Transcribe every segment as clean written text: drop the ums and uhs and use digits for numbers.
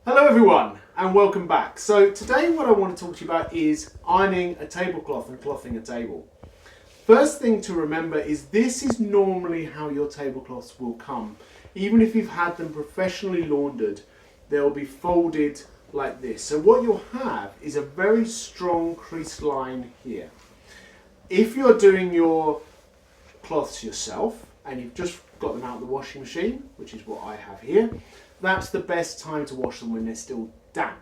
Hello everyone and welcome back. So today what I want to talk to you about is ironing a tablecloth and clothing a table. First thing to remember is this is normally how your tablecloths will come. Even if you've had them professionally laundered, they'll be folded like this. So what you'll have is a very strong crease line here. If you're doing your cloths yourself and you've just got them out of the washing machine, which is what I have here, that's the best time to wash them when they're still damp.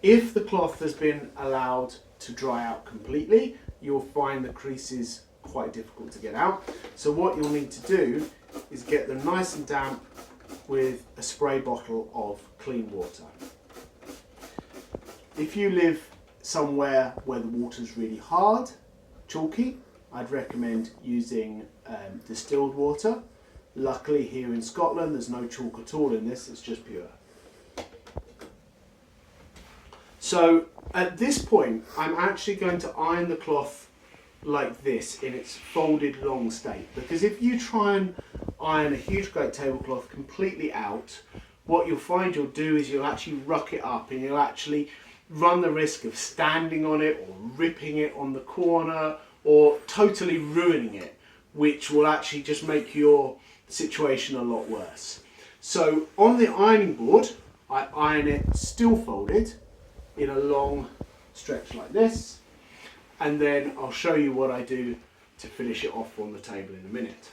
If the cloth has been allowed to dry out completely, you'll find the creases quite difficult to get out. So what you'll need to do is get them nice and damp with a spray bottle of clean water. If you live somewhere where the water's really hard, chalky, I'd recommend using distilled water. Luckily here in Scotland there's no chalk at all in this, it's just pure. So at this point I'm actually going to iron the cloth like this in its folded long state, because if you try and iron a huge great tablecloth completely out, what you'll find you'll do is you'll actually ruck it up and you'll actually run the risk of standing on it or ripping it on the corner or totally ruining it, which will actually just make your situation a lot worse. So on the ironing board, I iron it still folded in a long stretch like this, and then I'll show you what I do to finish it off on the table in a minute.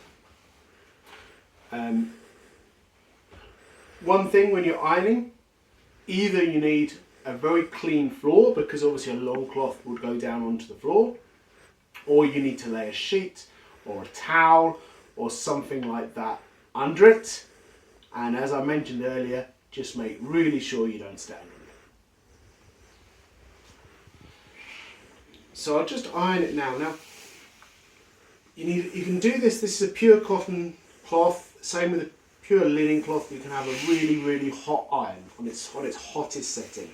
One thing when you're ironing, either you need a very clean floor, because obviously a long cloth would go down onto the floor, or you need to lay a sheet or a towel or something like that under it, and as I mentioned earlier, just make really sure you don't stand on it. So I'll just iron it now. Now you can do this is a pure cotton cloth, same with a pure linen cloth. You can have a really hot iron on its hottest setting.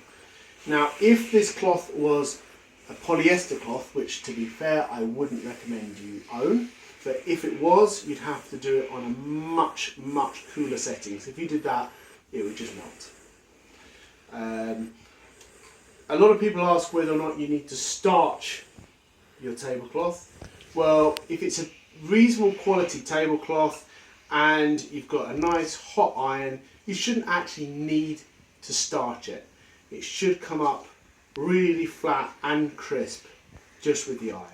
Now if this cloth was a polyester cloth, which to be fair I wouldn't recommend you own, but if it was, you'd have to do it on a much cooler setting. So if you did that, it would just melt. A lot of people ask whether or not you need to starch your tablecloth. Well, if it's a reasonable quality tablecloth and you've got a nice hot iron, you shouldn't actually need to starch it. It should come up really flat and crisp just with the iron.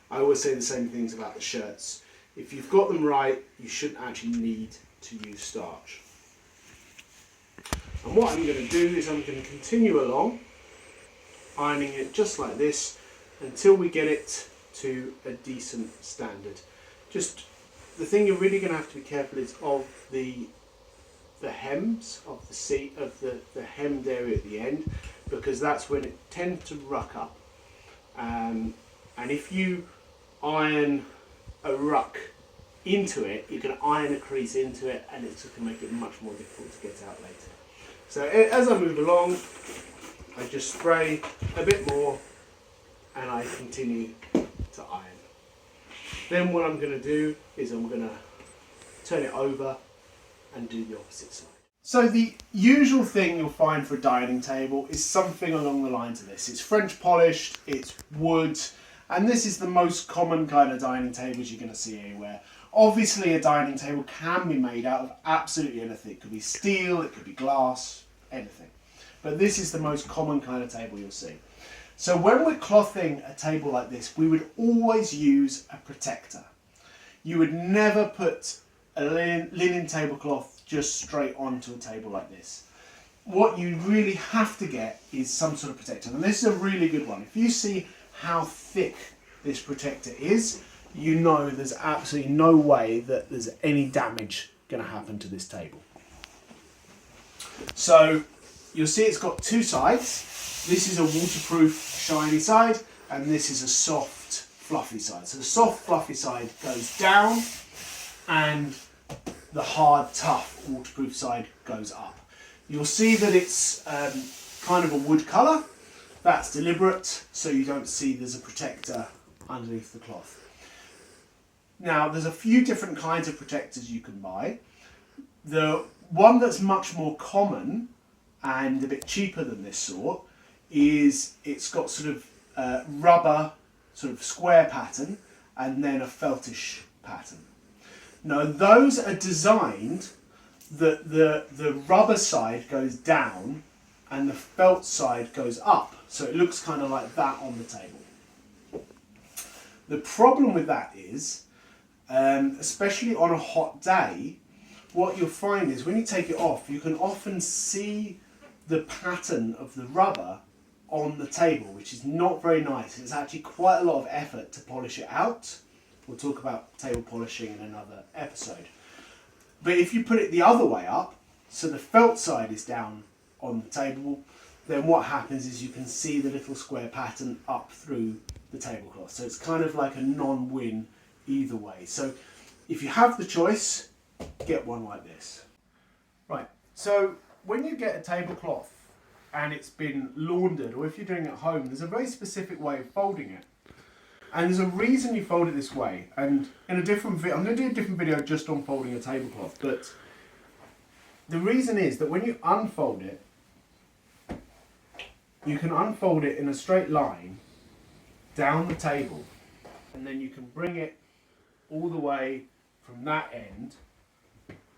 I always say the same things about the shirts. If you've got them right, you shouldn't actually need to use starch. And what I'm going to do is I'm going to continue along, ironing it just like this until we get it to a decent standard. Just the thing you're really going to have to be careful is of the hems of the seat, of the hemmed area at the end, because that's when it tends to ruck up. And if you iron a ruck into it, you can iron a crease into it, and it's going to make it much more difficult to get out later. So as I move along, I just spray a bit more and I continue to iron. Then what I'm going to do is I'm going to turn it over and do the opposite side. So the usual thing you'll find for a dining table is something along the lines of this. It's French polished, it's wood, and this is the most common kind of dining tables you're going to see anywhere. Obviously a dining table can be made out of absolutely anything. It could be steel, it could be glass, anything. But this is the most common kind of table you'll see. So when we're clothing a table like this, we would always use a protector. You would never put a linen tablecloth just straight onto a table like this. What you really have to get is some sort of protector, and this is a really good one. If you see how thick this protector is, you know there's absolutely no way that there's any damage going to happen to this table. So you'll see it's got two sides. This is a waterproof shiny side, and this is a soft fluffy side. So the soft fluffy side goes down and the hard tough waterproof side goes up. You'll see that it's kind of a wood colour. That's deliberate, so you don't see there's a protector underneath the cloth. Now there's a few different kinds of protectors you can buy. The One that's much more common and a bit cheaper than this sort is it's got sort of rubber sort of square pattern and then a feltish pattern. Now those are designed that the rubber side goes down and the felt side goes up, so it looks kind of like that on the table. The problem with that is, especially on a hot day, what you'll find is when you take it off, you can often see the pattern of the rubber on the table, which is not very nice. It's actually quite a lot of effort to polish it out. We'll talk about table polishing in another episode. But if you put it the other way up, so the felt side is down on the table, then what happens is you can see the little square pattern up through the tablecloth. So it's kind of like a non-win either way. So if you have the choice, get one like this. Right, so when you get a tablecloth and it's been laundered, or if you're doing it at home, there's a very specific way of folding it. And there's a reason you fold it this way. And in a different video, I'm going to do a different video just on folding a tablecloth, but the reason is that when you unfold it, you can unfold it in a straight line down the table, and then you can bring it all the way from that end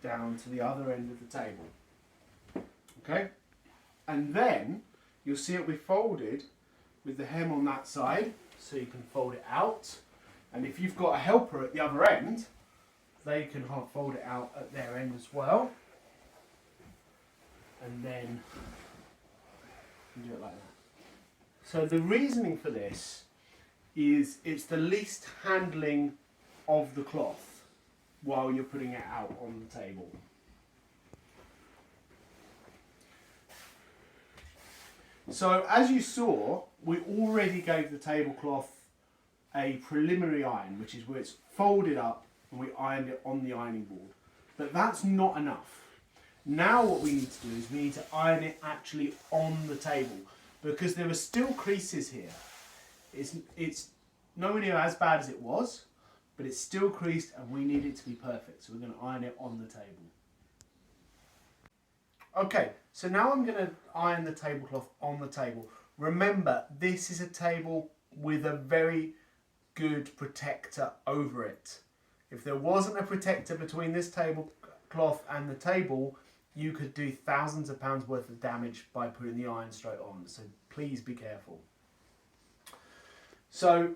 down to the other end of the table. Okay? And then you'll see it will be folded with the hem on that side, so you can fold it out. And if you've got a helper at the other end, they can fold it out at their end as well. And then you do it like that. So the reasoning for this is it's the least handling of the cloth while you're putting it out on the table. So as you saw, we already gave the tablecloth a preliminary iron, which is where it's folded up and we ironed it on the ironing board. But that's not enough. Now what we need to do is we need to iron it actually on the table, because there are still creases here. It's nowhere near as bad as it was, but it's still creased and we need it to be perfect. So we're going to iron it on the table. Okay, so now I'm going to iron the tablecloth on the table. Remember, this is a table with a very good protector over it. If there wasn't a protector between this tablecloth and the table, you could do thousands of pounds worth of damage by putting the iron straight on. So please be careful. So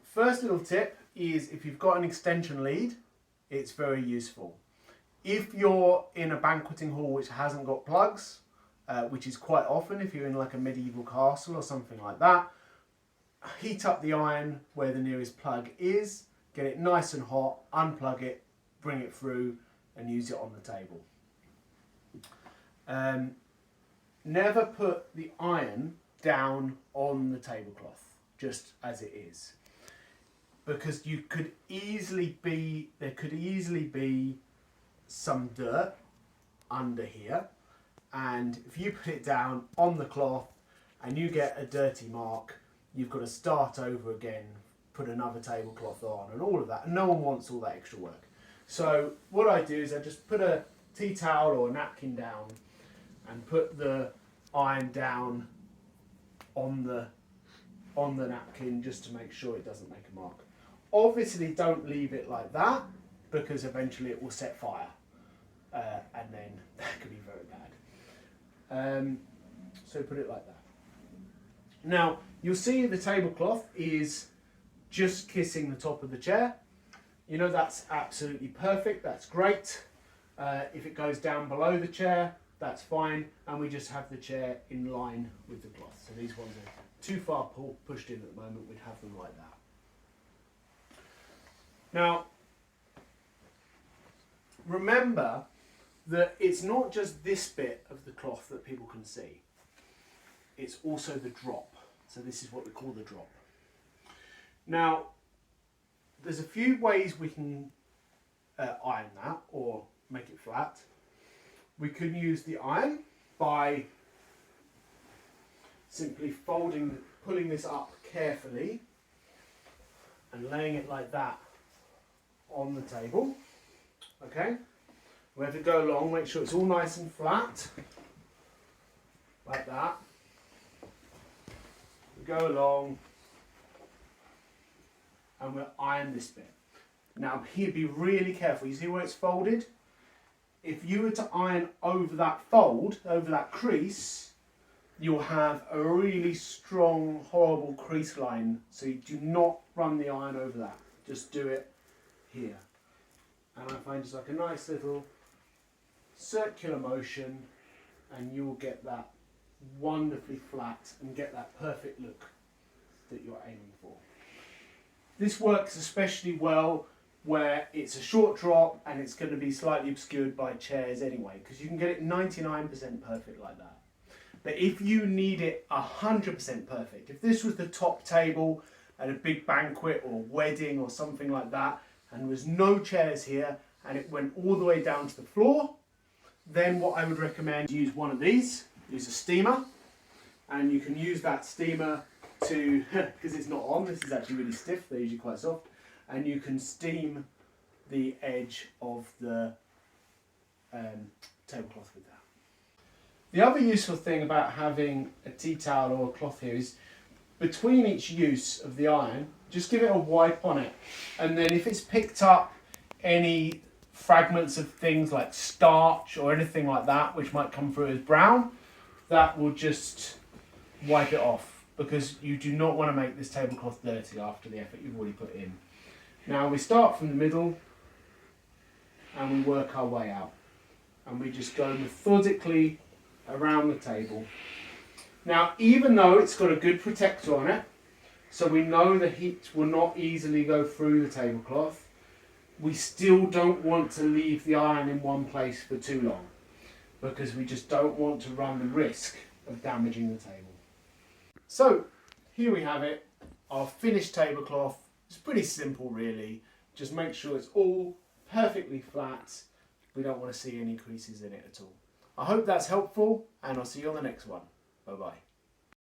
first little tip is if you've got an extension lead, it's very useful. If you're in a banqueting hall which hasn't got plugs, which is quite often if you're in like a medieval castle or something like that, heat up the iron where the nearest plug is, get it nice and hot, unplug it, bring it through and use it on the table. Never put the iron down on the tablecloth, just as it is. Because there could easily be some dirt under here, and if you put it down on the cloth and you get a dirty mark, you've got to start over again, put another tablecloth on and all of that, and no one wants all that extra work. So what I do is I just put a tea towel or a napkin down and put the iron down on the napkin just to make sure it doesn't make a mark. Obviously don't leave it like that, because eventually it will set fire. And then that could be very bad. So put it like that. Now, you'll see the tablecloth is just kissing the top of the chair. You know, that's absolutely perfect, that's great. If it goes down below the chair, that's fine. And we just have the chair in line with the cloth. So these ones are too far pushed in at the moment, we'd have them like that. Now, remember that it's not just this bit of the cloth that people can see. It's also the drop. So this is what we call the drop. Now, there's a few ways we can iron that or make it flat. We could use the iron by simply pulling this up carefully and laying it like that on the table. Okay? We have to go along, make sure it's all nice and flat, like that. We go along and we'll iron this bit. Now here, be really careful. You see where it's folded? If you were to iron over that fold, over that crease, you'll have a really strong, horrible crease line. So you do not run the iron over that. Just do it here. And I find just like a nice little circular motion, and you will get that wonderfully flat and get that perfect look that you're aiming for. This works especially well where it's a short drop and it's going to be slightly obscured by chairs anyway, because you can get it 99% perfect like that. But if you need it 100% perfect, if this was the top table at a big banquet or wedding or something like that, and there was no chairs here and it went all the way down to the floor, then what I would recommend, use one of these, use a steamer, and you can use that steamer to, because it's not on, this is actually really stiff, they're usually quite soft, and you can steam the edge of the tablecloth with that. The other useful thing about having a tea towel or a cloth here is between each use of the iron, just give it a wipe on it, and then if it's picked up any fragments of things like starch or anything like that which might come through as brown, that will just wipe it off, because you do not want to make this tablecloth dirty after the effort you've already put in. Now we start from the middle and we work our way out, and we just go methodically around the table. Now, even though it's got a good protector on it, so we know the heat will not easily go through the tablecloth, we still don't want to leave the iron in one place for too long, because we just don't want to run the risk of damaging the table. So here we have it, our finished tablecloth. It's pretty simple really, just make sure it's all perfectly flat. We don't want to see any creases in it at all. I hope that's helpful, and I'll see you on the next one. Bye bye.